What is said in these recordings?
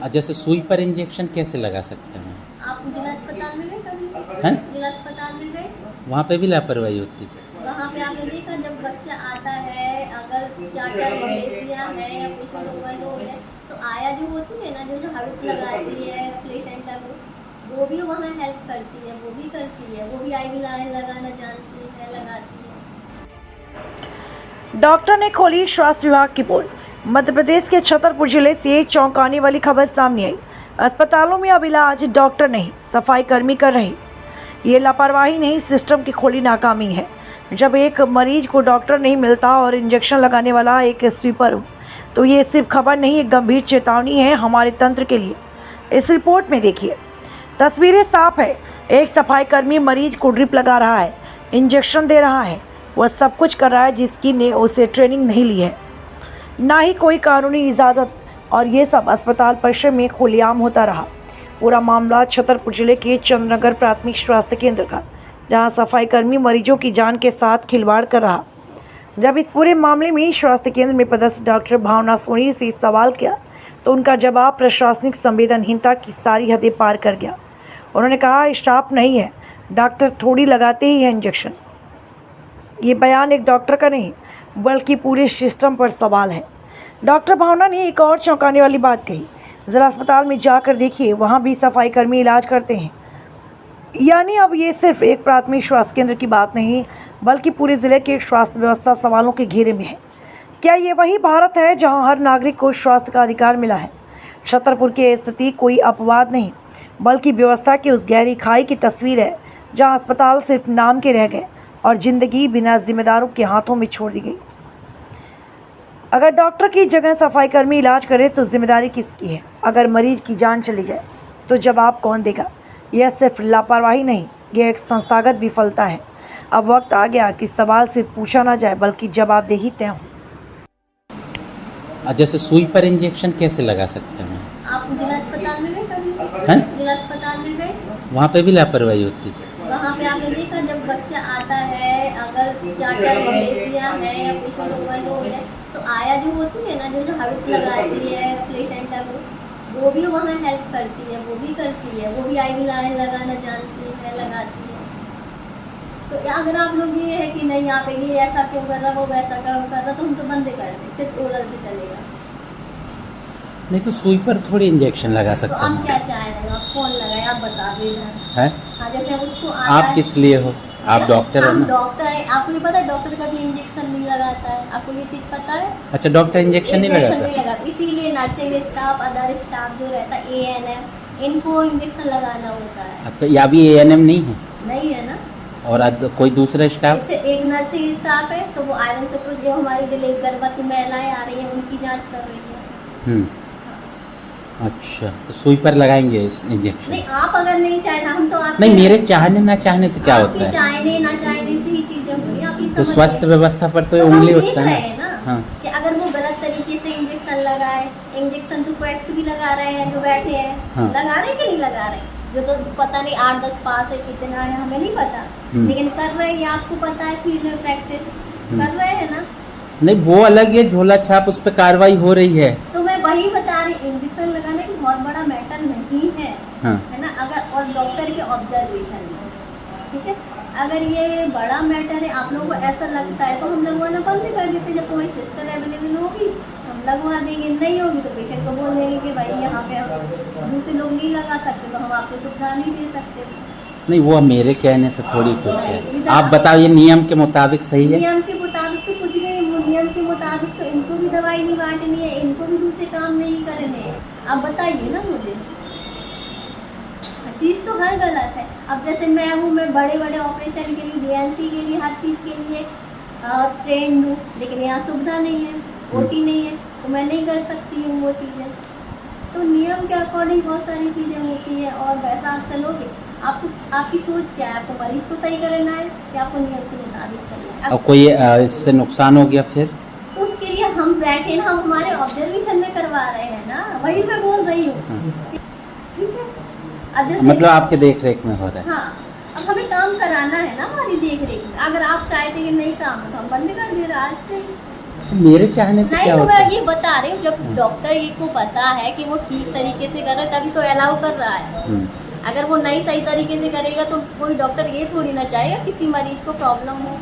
जैसे सुई पर इंजेक्शन कैसे लगा सकते हैं? आप जिला अस्पताल में गए कभी? हैं? जिला अस्पताल में गए? वहाँ पे भी लापरवाही होती? वहाँ पे आपने देखा जब बच्चा आता है, अगर चाचा डिलीवरिया है या पेशेंट ओवरलोड है, तो आया जो होती है ना, जो हड़प लगाती है पेशेंट को, वो भी वहाँ हेल्प करती है, वो भी करती है, वो भी आईवी लाइन लगाना जानती है, लगाती है। डॉक्टर ने खोली स्वास्थ्य विभाग की पोल। मध्य प्रदेश के छतरपुर जिले से एक चौंकाने वाली खबर सामने आई। अस्पतालों में अब इलाज डॉक्टर नहीं, सफाई कर्मी कर रहे। ये लापरवाही नहीं, सिस्टम की खोली नाकामी है। जब एक मरीज को डॉक्टर नहीं मिलता और इंजेक्शन लगाने वाला एक स्वीपर हो, तो ये सिर्फ खबर नहीं, एक गंभीर चेतावनी है हमारे तंत्र के लिए। इस रिपोर्ट में देखिए, तस्वीरें साफ है। एक सफाई कर्मी मरीज को ड्रिप लगा रहा है, इंजेक्शन दे रहा है, वह सब कुछ कर रहा है जिसकी ने उसे ट्रेनिंग नहीं ली है, ना ही कोई कानूनी इजाज़त, और ये सब अस्पताल परिसर में खुलेआम होता रहा। पूरा मामला छतरपुर जिले के चंद्रनगर प्राथमिक स्वास्थ्य केंद्र का, जहां सफाई कर्मी मरीजों की जान के साथ खिलवाड़ कर रहा। जब इस पूरे मामले में स्वास्थ्य केंद्र में पदस्थ डॉक्टर भावना सोनी से सवाल किया, तो उनका जवाब प्रशासनिक संवेदनहीनता की सारी हदें पार कर गया। उन्होंने कहा, स्टाफ नहीं है, डॉक्टर थोड़ी लगाते ही है इंजेक्शन। ये बयान एक डॉक्टर का नहीं, बल्कि पूरे सिस्टम पर सवाल है। डॉक्टर भावना ने एक और चौंकाने वाली बात कही। ज़रा अस्पताल में जाकर देखिए, वहाँ भी सफाई कर्मी इलाज करते हैं। यानी अब ये सिर्फ एक प्राथमिक स्वास्थ्य केंद्र की बात नहीं, बल्कि पूरे ज़िले की स्वास्थ्य व्यवस्था सवालों के घेरे में है। क्या ये वही भारत है जहाँ हर नागरिक को स्वास्थ्य का अधिकार मिला है? छतरपुर की स्थिति कोई अपवाद नहीं, बल्कि व्यवस्था की उस गहरी खाई की तस्वीर है, जहाँ अस्पताल सिर्फ नाम के रह गए और ज़िंदगी बिना जिम्मेदारों के हाथों में छोड़ दी गई। अगर डॉक्टर की जगह सफाई कर्मी इलाज करे तो जिम्मेदारी किसकी है? अगर मरीज की जान चली जाए तो जवाब कौन देगा? यह सिर्फ लापरवाही नहीं, यह एक संस्थागत विफलता है। अब वक्त आ गया कि सवाल सिर्फ पूछा ना जाए, बल्कि जवाबदेही तय हो। जैसे सुई पर इंजेक्शन कैसे लगा सकते हैं? आप जिला अस्पताल में गए कभी? हैं? जिला अस्पताल में गए? वहाँ पे भी लापरवाही होती? वहाँ पे आपने देखा जब बच्चा आता है, अगर चाचा डिलीवरिया है या पेशेंट ओवरलोड है, तो आया जो होती है ना, जो हड़प लगाती है पेशेंट को, वो भी वहाँ हेल्प करती है, वो भी करती है, वो भी आईवी लाइन लगाना जानती है, लगाती है। तो अगर आप लोग ये है कि नहीं, यहाँ पे ये ऐसा क्यों कर रहा, वो वैसा क्यों कर रहा, तो हम तो बंद कर दें, सिर्फ ओरल भी चलेगा। नहीं तो सुई पर थोड़ी इंजेक्शन लगा तो सकते आप हैं। क्या चाह रहे हो? आप कौन लगाए, आप बता दीजिए। हैं? हाँ, जैसे अब उसको आप किस लिए हो? आप डॉक्टर हो हम ना? डॉक्टर है, आपको ये पता है डॉक्टर कभी इंजेक्शन नहीं लगाता है, आपको ये चीज़ पता है? अच्छा, डॉक्टर इंजेक्शन नहीं इंजेक्शन लगाता? नहीं लगाता, इसीलिए नर्सिंग स्टाफ, अदर स्टाफ जो रहता है, ANM, इनको इंजेक्शन लगाना होता है। तो या भी ANM नहीं है? नहीं है ना? और कोई दूसरा स्टाफ? जैसे एक नर्सिंग स्टाफ है, तो वो आयरन से जो हमारी गर्भवती महिलाएं आ रही हैं उनकी जांच कर रही है। अच्छा, तो सुई पर लगाएंगे इस इंजेक्शन? नहीं, आप अगर नहीं चाहे, हम तो आप नहीं, मेरे चाहने ना चाहने से क्या होता है? चाहने ना चाहने से ही चीजें होती हैं, आप ये तो समझ स्वास्थ्य रहे हैं। व्यवस्था पर तो तो उंगली हम देख उठता रहे है हैं ना, हाँ। कि अगर वो गलत तरीके से इंजेक्शन लगाए, इंजेक्शन तो कोएक्स भी लगा रहे हैं जो बैठे हैं, हाँ। लगा रहे हैं कि नहीं लगा रहे, जो तो पता नहीं 8-10 पास है, कितना है हमें नहीं पता, लेकिन कर रहे हैं, ये आपको पता है, फील्ड में प्रैक्टिस कर रहे हैं ना। नहीं, वो अलग है, झोला छाप उस पर कार्रवाई हो रही है। तो मैं वही बता रही, इंजेक्शन लगाने की बहुत बड़ा मैटर नहीं है, हाँ। है ना? अगर और डॉक्टर के ऑब्जर्वेशन में, ठीक है, अगर ये बड़ा मैटर है, आप लोगों को ऐसा लगता है, तो हम लगवाना बंद कर देते। जब कोई सिस्टर अवेलेबल होगी हम लगवा देंगे, नहीं होगी तो पेशेंट को बोल देंगे कि भाई यहाँ पे हम दूसरे लोग नहीं लगा सकते, तो हम आपको सुविधा नहीं दे सकते। नहीं, वो मेरे कहने से थोड़ी कुछ है। आप बताओ, ये नियम के मुताबिक सही है? नियम के मुताबिक तो कुछ नहीं, नियम के मुताबिक तो इनको भी दवाई नहीं बांटनी है, इनको भी दूसरे काम नहीं करने हैं। आप बताइए ना मुझे, चीज़ तो हर गलत है। अब जैसे मैं हूँ, मैं बड़े बड़े ऑपरेशन के लिए, DNC के लिए, हर चीज़ के लिए ट्रेंड हूँ, लेकिन यहाँ सुविधा नहीं है, OT नहीं है, तो मैं नहीं कर सकती हूँ वो चीज़ें। तो नियम के अकॉर्डिंग बहुत सारी चीज़ें होती है, और वैसा आप चलोगे। आपको, आपकी सोच क्या है? आपको मरीज को सही करना है या आपको नियम के मुताबिक चलना है? और कोई इससे नुकसान हो गया फिर? तो उसके लिए हम बैठे ना, हम हमारे ऑब्जर्वेशन में करवा रहे हैं ना, वही मैं बोल रही हूँ, ठीक है? अब जैसे मतलब आपके देख रेख में हो रहा है? हाँ, अब हमें काम कराना है ना हमारी देख रेख में। अगर आप चाहते कि नहीं काम है तो हम बंद कर दे रहे आज से ही। मेरे चाहने से नहीं क्या तो होता मैं है? ये बता रही हूँ, जब डॉक्टर ये को पता है कि वो ठीक तरीके से कर रहा है तभी तो अलाउ कर रहा है। हम्म, अगर वो नहीं सही तरीके से करेगा तो कोई डॉक्टर ये थोड़ी ना चाहेगा किसी मरीज को प्रॉब्लम हो।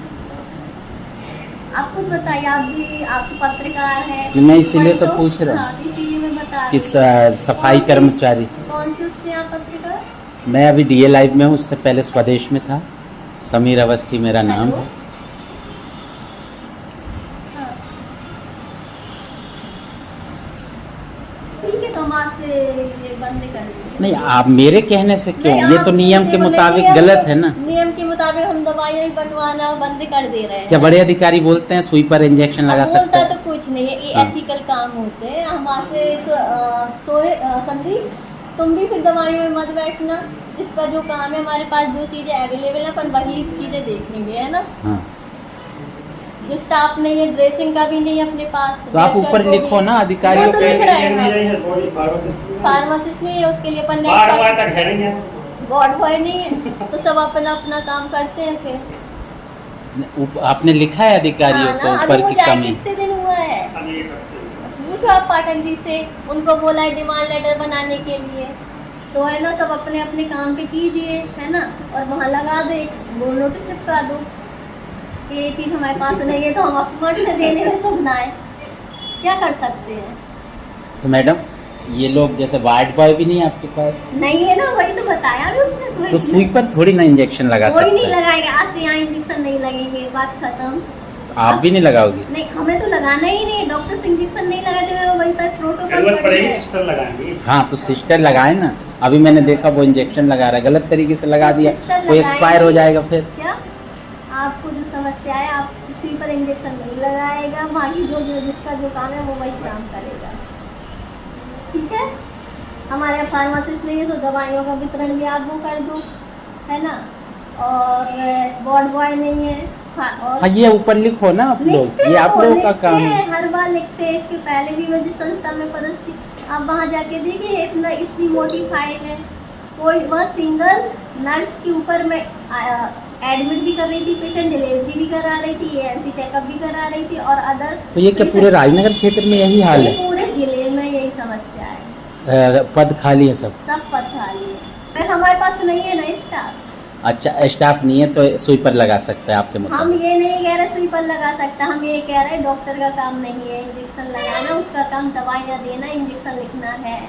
आप कुछ बताइए, आप तो पत्रकार हैं। मैं इसीलिए तो पूछ रहा हूँ हाँ, इसीलिए मैं बता कि रही हूँ। सफाई कर्मचारी। कौन से उससे आप पत्रकार? मैं अभी डीए लाइव में हूँ, उससे पहले स्वदेश में था। समीर अवस्थी मेरा नाम हेलो? है। हाँ। ठीक है, तो हम आपसे ये बंद कर देंगे। नहीं, आप मेरे कहने से क्यों? नहीं, ये तो आप नियम के देखो, मुताबिक नियम- गलत है ना। नियम के मुताबिक हम दवाइयाँ ही बनवाना बंद कर दे रहे हैं। क्या बड़े अधिकारी बोलते हैं सुई पर इंजेक्शन लगा अब सकते बोलता हैं? तो कुछ नहीं है, ये हाँ। एथिकल काम होते हैं। हम आपसे संदीप, तुम भी फिर दवाइयों में मत बैठना। जिसका जो काम है, हमारे पास जो चीज़ें अवेलेबल है अपन वही चीज़ें देखेंगे, है ना। हाँ, जो स्टाफ नहीं है, ड्रेसिंग का भी नहीं है अपने पास। तो आप ड्रेसर ऊपर को लिखो भी- ना अधिकारियों वो तो के। लिख रहे हैं, फार्मासिस्ट नहीं है उसके लिए अपन गॉड बॉय नहीं है, तो सब अपना अपना काम करते हैं फिर। आपने लिखा है अधिकारियों हाँ को ना, ऊपर अभी वो की जाए कमी? कितने दिन हुआ है? पूछो आप पाठक जी से, उनको बोला है डिमांड लेटर बनाने के लिए, तो है ना, सब अपने अपने काम पे कीजिए, है ना। और वहाँ लगा दो, वो नोटिस चिपका दो कि ये चीज़ हमारे पास नहीं है, तो हम असमर्थ से देने में शुभ ना है। क्या कर सकते हैं? तो मैडम, ये लोग जैसे वार्ड बॉय भी नहीं है आपके पास? नहीं है ना, वही तो बताया भी उसने। तो सुई पर थोड़ी ना इंजेक्शन लगा कोई नहीं सकते हैं? लगाएगा, आज से यहाँ इंजेक्शन नहीं लगेंगे, बात खत्म। तो आप भी नहीं लगाओगी? नहीं, हमें तो लगाना ही नहीं, डॉक्टर से इंजेक्शन नहीं लगाते, वही तक प्रोटोकॉल। हाँ, तो सिस्टर लगाए ना। अभी मैंने देखा वो इंजेक्शन लगा रहा है, गलत तरीके से लगा दिया, सिस्टर वो एक्सपायर हो जाएगा फिर। क्या आपको जो समस्या है, आप किसी पर इंजेक्शन नहीं लगाएगा, बाकी जो जो जिसका जो काम है वो वही काम करेगा, ठीक है। हमारे यहाँ फार्मासिस्ट नहीं है, तो दवाइयों का वितरण भी आप वो कर दो, है ना। और वार्ड बॉय नहीं है। और हाँ, ये ऊपर लिखो ना आप लोग, लिखते ये आप हो, लोगों का लिखते काम हैं, है। हर बार लिखते हैं। इसके पहले भी मैं जिस संस्था में पदस्थ थी, आप वहाँ जाके देखिए, इतनी मोटी फाइल है। कोई वह सिंगल नर्स के ऊपर मैं एडमिट भी कर रही थी, पेशेंट डिलीवरी भी करा रही थी, एएनसी चेकअप भी करा रही थी, और अदर। तो ये क्या पूरे राजनगर क्षेत्र में यही हाल है? पूरे जिले में यही समस्या है, पद खाली है सब? सब पद खाली है। हमारे पास नहीं है ना स्टाफ। अच्छा, स्टाफ नहीं है तो सुई पर लगा सकते हैं आपके हम मुताबिक? ये नहीं कह रहे सुई पर लगा सकता, हम ये कह रहे डॉक्टर का काम नहीं है इंजेक्शन लगाना, उसका काम दवाइयाँ देना, इंजेक्शन लिखना है।